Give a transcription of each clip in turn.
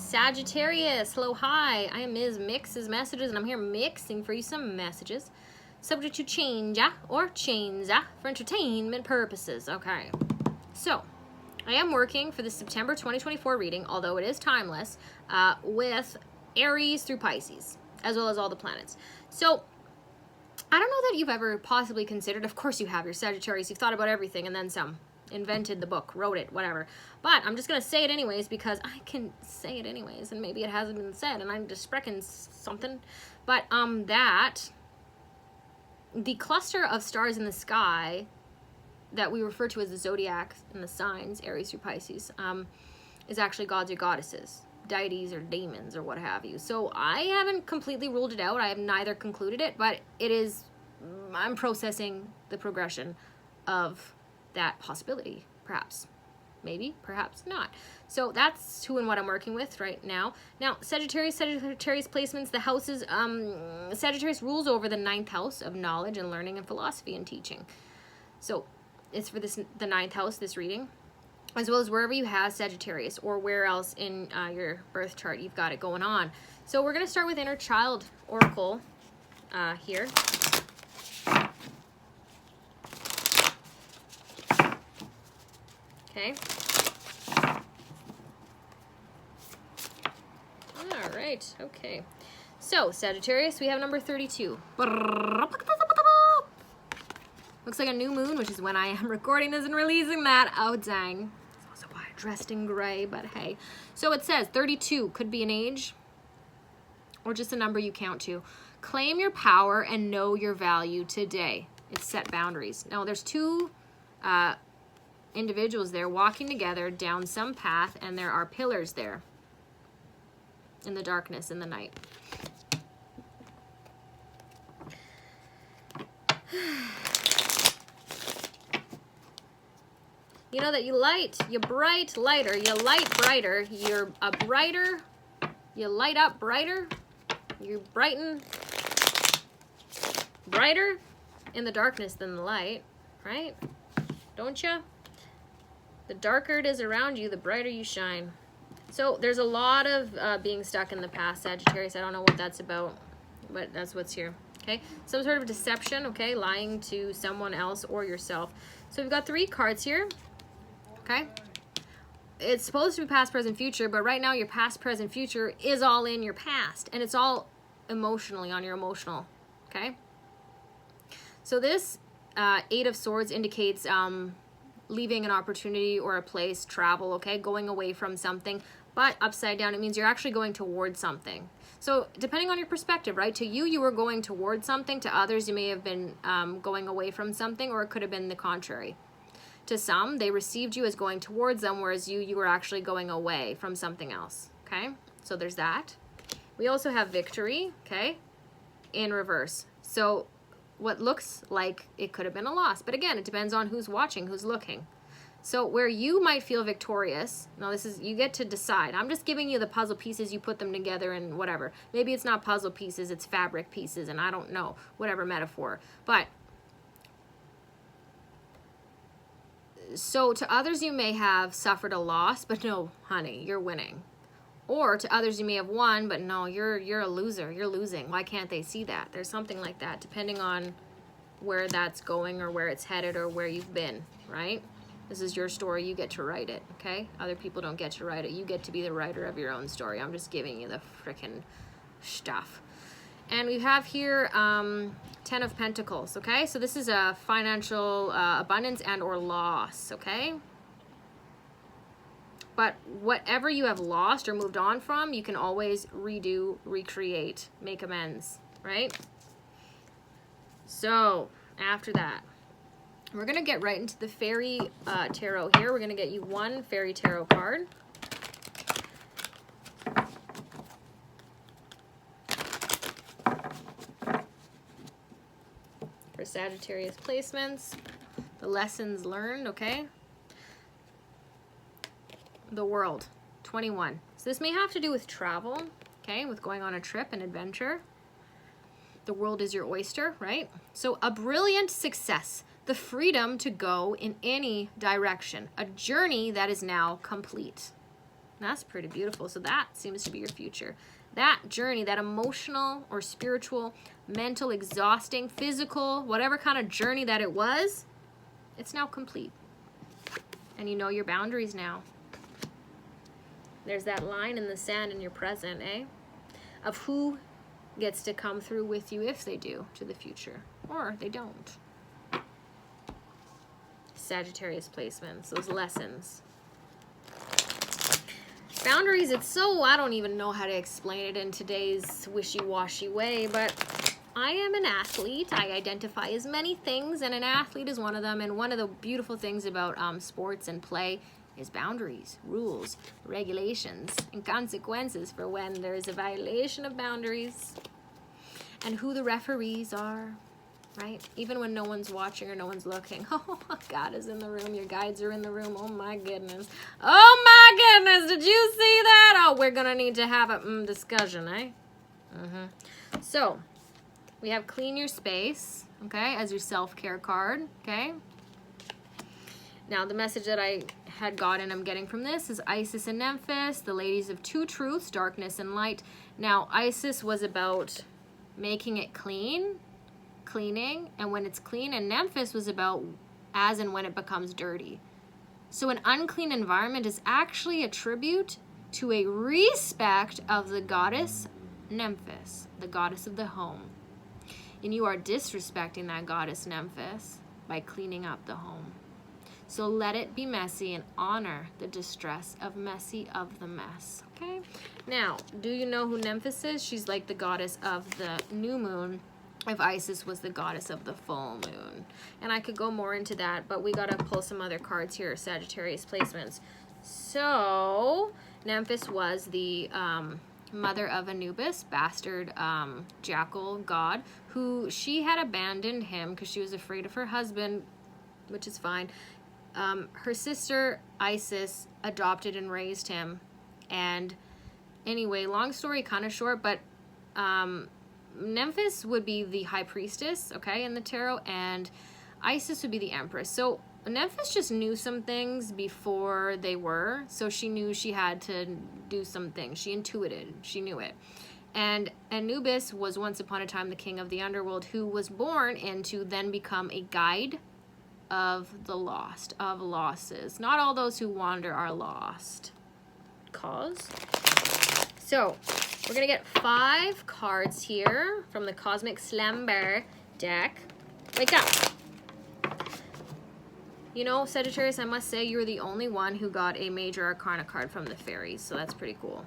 Sagittarius, hello, hi. I am Ms. Mix's Messages, and I'm here mixing for you some messages. Subject to change or change for entertainment purposes. Okay, so I am working for the September 2024 reading, although it is timeless, with Aries through Pisces, as well as all the planets. So I don't know that you've ever possibly considered, of course you have, your Sagittarius, you've thought about everything and then some. Invented the book, wrote it, whatever. But I'm just going to say it anyways because I can say it anyways, and maybe it hasn't been said, and I'm just sprechen something. But that the cluster of stars in the sky that we refer to as the zodiac and the signs, Aries through Pisces, is actually gods or goddesses, deities or demons or what have you. So I haven't completely ruled it out. I have neither concluded it, but it is, I'm processing the progression of that possibility, perhaps, maybe, perhaps not. So that's who and what I'm working with right now. Now, Sagittarius placements, the houses, Sagittarius rules over the 9th house of knowledge and learning and philosophy and teaching. So it's for this, the 9th house, this reading, as well as wherever you have Sagittarius or where else in your birth chart you've got it going on. So we're going to start with Inner Child Oracle here. Okay. All right. Okay. So, Sagittarius, we have number 32. Looks like a new moon, which is when I am recording this and releasing that. Oh, dang. That's also why I dressed in gray, but hey. So it says 32 could be an age or just a number you count to. Claim your power and know your value today. It's set boundaries. Now, there's two individuals there walking together down some path, and there are pillars there in the darkness in the night. You know that you light, you bright lighter, you light brighter, you're a brighter, you light up brighter, you brighten brighter in the darkness than the light, right? Don't you? The darker it is around you, the brighter you shine. So there's a lot of being stuck in the past, Sagittarius. I don't know what that's about, but that's what's here. Okay, some sort of deception, okay, lying to someone else or yourself. So we've got 3 cards here, okay? It's supposed to be past, present, future, but right now your past, present, future is all in your past, and it's all emotionally on your emotional, okay? So this 8 of Swords indicates leaving an opportunity or a place, travel, okay, going away from something, but upside down, it means you're actually going towards something. So depending on your perspective, right, to you, you were going towards something. To others, you may have been going away from something, or it could have been the contrary. To some, they received you as going towards them, whereas you were actually going away from something else, okay? So there's that. We also have victory, okay, in reverse. So what looks like it could have been a loss. But again, it depends on who's watching, who's looking. So where you might feel victorious, now this is, you get to decide. I'm just giving you the puzzle pieces, you put them together and whatever. Maybe it's not puzzle pieces, it's fabric pieces, and I don't know, whatever metaphor. But, so to others you may have suffered a loss, but no, honey, you're winning. Or to others you may have won, but no, you're a loser. You're losing. Why can't they see that? There's something like that, depending on where that's going or where it's headed or where you've been, right? This is your story. You get to write it, okay? Other people don't get to write it. You get to be the writer of your own story. I'm just giving you the frickin' stuff. And we have here 10 of Pentacles, okay? So this is a financial abundance and or loss, okay? But whatever you have lost or moved on from, you can always redo, recreate, make amends, right? So after that, we're going to get right into the Fairy Tarot here. We're going to get you 1 Fairy Tarot card. For Sagittarius placements, the lessons learned, okay? The World, 21. So this may have to do with travel, okay, with going on a trip, an adventure. The world is your oyster, right? So a brilliant success, the freedom to go in any direction, a journey that is now complete. That's pretty beautiful. So that seems to be your future. That journey, that emotional or spiritual, mental, exhausting, physical, whatever kind of journey that it was, it's now complete. And you know your boundaries now. There's that line in the sand in your present, eh? Of who gets to come through with you if they do to the future, or they don't. Sagittarius placements, those lessons. Boundaries, it's so, I don't even know how to explain it in today's wishy-washy way, but I am an athlete. I identify as many things, and an athlete is one of them. And one of the beautiful things about sports and play is boundaries, rules, regulations, and consequences for when there is a violation of boundaries, and who the referees are, right? Even when no one's watching or no one's looking. Oh, God is in the room. Your guides are in the room. Oh, my goodness. Oh, my goodness. Did you see that? Oh, we're going to need to have a discussion, eh? So, we have clean your space, okay, as your self-care card, okay? Now, the message that I had gotten, I'm getting from this, is Isis and Nephthys, the ladies of two truths, darkness and light. Now, Isis was about making it clean, cleaning, and when it's clean, and Nephthys was about as and when it becomes dirty. So an unclean environment is actually a tribute to a respect of the goddess Nephthys, the goddess of the home. And you are disrespecting that goddess Nephthys by cleaning up the home. So let it be messy and honor the distress of messy of the mess, okay? Now, do you know who Nephthys is? She's like the goddess of the new moon, if Isis was the goddess of the full moon. And I could go more into that, but we got to pull some other cards here, Sagittarius placements. So, Nephthys was the mother of Anubis, bastard jackal god, who she had abandoned him because she was afraid of her husband, which is fine. Her sister Isis adopted and raised him. And anyway, long story kind of short, but Nephthys would be the high priestess, okay, in the tarot, and Isis would be the empress. So Nephthys just knew some things before they were, so she knew she had to do some things. She intuited, she knew it. And Anubis was once upon a time the king of the underworld, who was born in to then become a guide of the lost, of losses. Not all those who wander are lost. Cause. So, we're going to get 5 cards here from the Cosmic Slumber deck. Wake up. You know, Sagittarius, I must say you're the only one who got a major arcana card from the fairies, so that's pretty cool.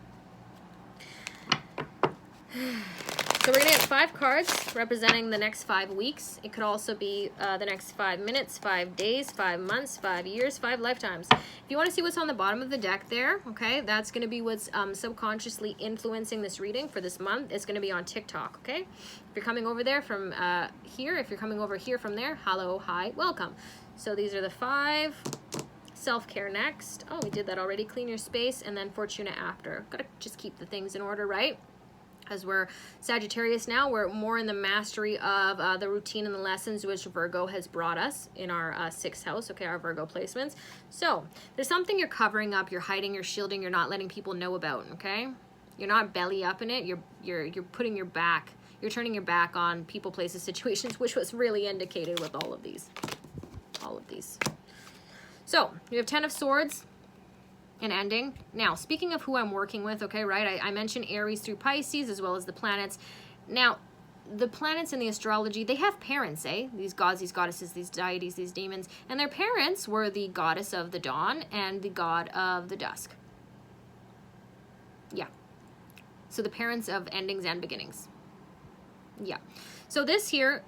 So we're going to get 5 cards representing the next 5 weeks. It could also be the next 5 minutes, 5 days, 5 months, 5 years, 5 lifetimes. If you want to see what's on the bottom of the deck there, okay, that's going to be what's subconsciously influencing this reading for this month. It's going to be on TikTok, okay? If you're coming over there from here, if you're coming over here from there, hello, hi, welcome. So these are the 5. Self-care next. Oh, we did that already. Clean your space, and then Fortuna after. Gotta just keep the things in order, right? As we're Sagittarius now, we're more in the mastery of the routine and the lessons which Virgo has brought us in our 6th house, okay, our Virgo placements. So there's something you're covering up, you're hiding, you're shielding, you're not letting people know about, okay? You're not belly up in it, you're putting your back, you're turning your back on people, places, situations, which was really indicated with all of these. All of these. So you have 10 of Swords. An ending. Now, speaking of who I'm working with, okay, right, I mentioned Aries through Pisces as well as the planets. Now, the planets in the astrology, they have parents, eh? These gods, these goddesses, these deities, these demons. And their parents were the goddess of the dawn and the god of the dusk. Yeah. So the parents of endings and beginnings. Yeah. So this here,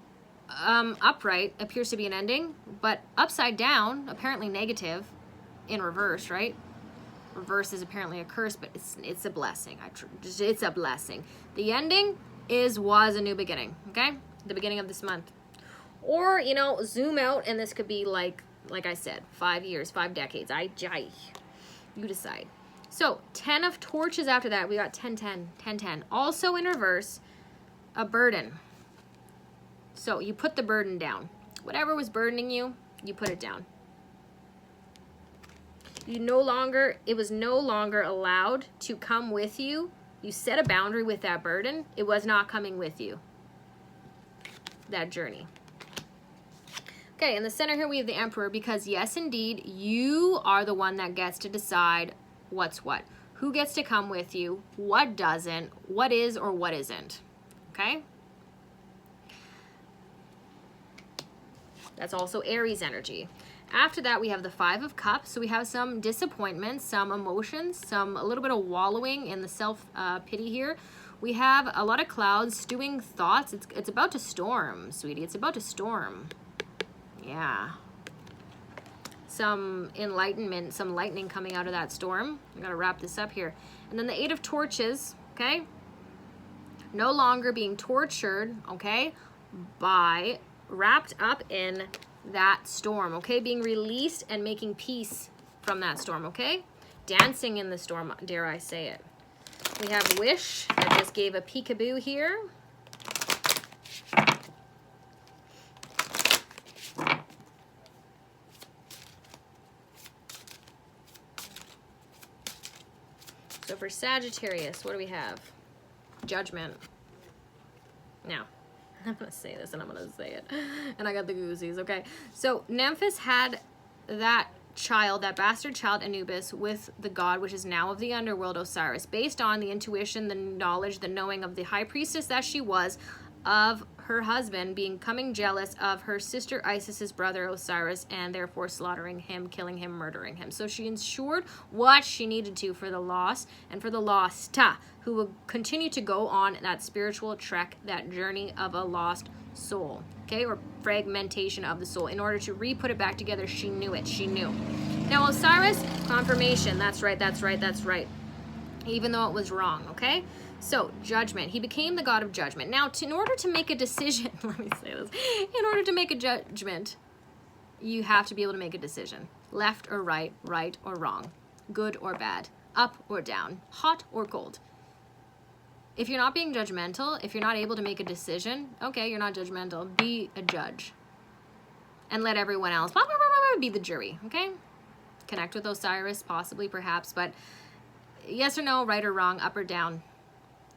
upright, appears to be an ending, but upside down, apparently negative, in reverse, right? Reverse is apparently a curse, but it's a blessing. It's a blessing. The ending was a new beginning, okay? The beginning of this month. Or, you know, zoom out, and this could be like I said, 5 years, 5 decades. You decide. So, 10 of torches after that. We got 10, 10, 10, 10. Also in reverse, a burden. So, you put the burden down. Whatever was burdening you, you put it down. It was no longer allowed to come with you. You set a boundary with that burden. It was not coming with you. That journey. Okay, in the center here we have the Emperor, because yes, indeed, you are the one that gets to decide what's what. Who gets to come with you, what doesn't, what is or what isn't. Okay? That's also Aries energy. After that, we have the Five of Cups. So we have some disappointments, some emotions, a little bit of wallowing in the self-pity here. We have a lot of clouds, stewing thoughts. It's about to storm, sweetie. It's about to storm. Yeah. Some enlightenment, some lightning coming out of that storm. I gotta wrap this up here. And then the Eight of Torches, okay? No longer being tortured, okay, by wrapped up in that storm, okay? Being released and making peace from that storm, okay? Dancing in the storm, dare I say it. We have Wish. I just gave a peekaboo here. So for Sagittarius, what do we have? Judgment. Now, I'm going to say this and I'm going to say it. And I got the goosies, okay? So Nephthys had that child, that bastard child Anubis, with the god, which is now of the underworld, Osiris, based on the intuition, the knowledge, the knowing of the high priestess that she was, of her husband becoming jealous of her sister Isis's brother Osiris, and therefore slaughtering him, killing him, murdering him. So she ensured what she needed to for the lost and for the lost, who will continue to go on that spiritual trek, that journey of a lost soul, okay, or fragmentation of the soul. In order to re-put it back together, she knew it. She knew. Now Osiris, confirmation. That's right, that's right, that's right. Even though it was wrong, okay? So, judgment. He became the god of judgment. Now, in order to make a decision, let me say this. In order to make a judgment, you have to be able to make a decision. Left or right, right or wrong, good or bad, up or down, hot or cold. If you're not being judgmental, if you're not able to make a decision, okay, you're not judgmental. Be a judge. And let everyone else be the jury, okay? Connect with Osiris, possibly, perhaps, but yes or no, right or wrong, up or down.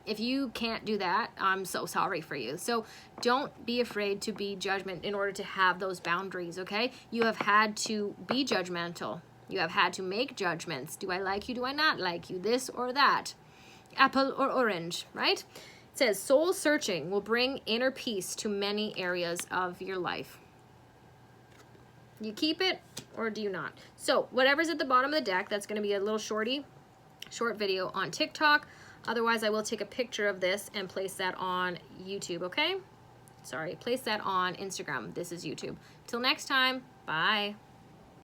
If you can't do that, I'm so sorry for you. So don't be afraid to be judgment in order to have those boundaries, okay? You have had to be judgmental. You have had to make judgments. Do I like you? Do I not like you? This or that. Apple or orange, right? It says, soul searching will bring inner peace to many areas of your life. You keep it or do you not? So whatever's at the bottom of the deck, that's going to be a little short video on TikTok. Otherwise, I will take a picture of this and place that on YouTube, okay? Sorry, place that on Instagram. This is YouTube. Till next time, bye.